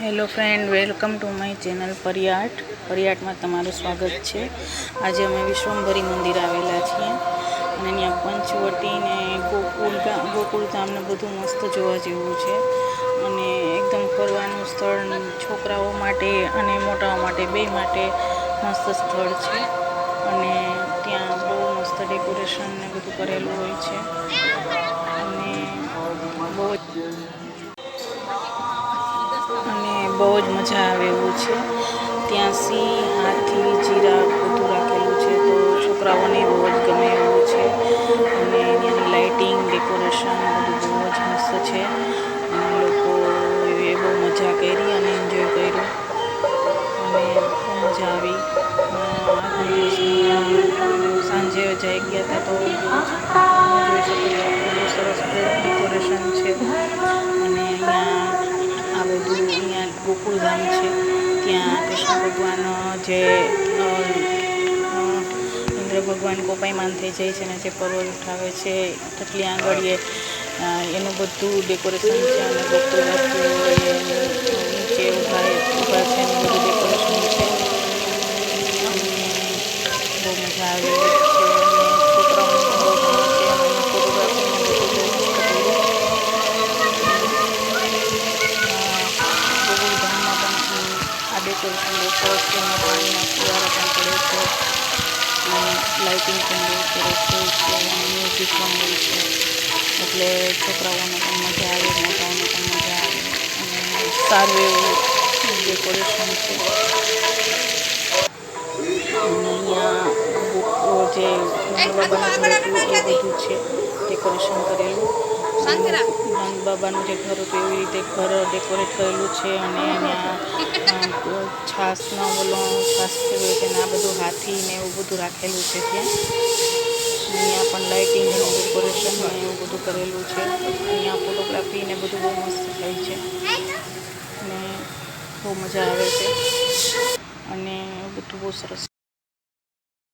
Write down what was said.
Hello friend, welcome to my channel Pariyat. પરિયાટમાં તમારું સ્વાગત છે. આજે અમે વિશ્વંભરી મંદિર આવેલા છીએ અને ત્યાં પંચવટી ને ગોકુળધામ ને બધું મસ્ત જોવા જેવું છે અને એકદમ ફરવાનું સ્થળ છોકરાઓ માટે અને મોટાઓ માટે બે માટે મસ્ત સ્થળ છે અને ત્યાં બહુ મસ્ત ડેકોરેશન ને બધું કરેલું હોય છે અને બહુ જ મજા આવે એવું છે. ત્યાં સિંહ, હાથી, જીરાફ બધું રાખેલું છે તો છોકરાઓને બહુ જ ગમે એવું છે અને ત્યાંની લાઇટિંગ, ડેકોરેશન બધું બહુ જ મસ્ત છે અને લોકોએ બહુ મજા કરી અને એન્જોય કર્યું અને બહુ મજા આવી. આજના દિવસમાં સાંજે જઈ ગયા હતા તો તમે જોઈ શકો છો બહુ સરસ ડેકોરેશન છે અને અહીંયા આ બધું અહીંયા ગોકુળધામ છે. ત્યાં કૃષ્ણ ભગવાન જે ઇન્દ્ર ભગવાન કોપાયમાન થઈ જાય છે અને જે પર્વત ઉઠાવે છે એટલી આંગળીએ એનું બધું ડેકોરેશન છે અને ગોકુળવાસીઓ નીચે ઊભા છે એનું બધું ડેકોરેશન છે અને બહુ મજા આવે છે અને છોકરાઓને બહુ ગમે છે અને ફોટોગ્રાફીને બધું બહુ મસ્ત કર્યું. ગોકુળધામમાં પણ આ ડેકોરેશન બહુ સરસ છે. એમાં પાણીના ફુવારા પણ પડે છે અને લાઇટિંગ પણ બહુ સરસ હોય છે અને મ્યુઝિક પણ હોય છે એટલે છોકરાઓને પણ મજા આવે, મોટાઓને પણ મજા આવે અને સારું એવું ડેકોરેશન છે. અને અહીંયા જે નંદબાબાનું ઘર હતું એ બધું છે ડેકોરેશન કરેલું. નંદબાબાનું જે ઘર હતું એવી રીતે ઘર ડેકોરેટ કરેલું છે અને ત્યાં છાશનો છાશ ફેરવે છે ને આ બધું હાથી ને એવું બધું રાખેલું છે ત્યાં. અહીંયા પણ લાઇટિંગ અને ડેકોરેશન ને એવું બધું કરેલું છે. અહીંયા ફોટોગ્રાફી ને બધું બહુ મસ્ત થાય છે અને બહુ મજા આવે છે અને બધું બહુ સરસ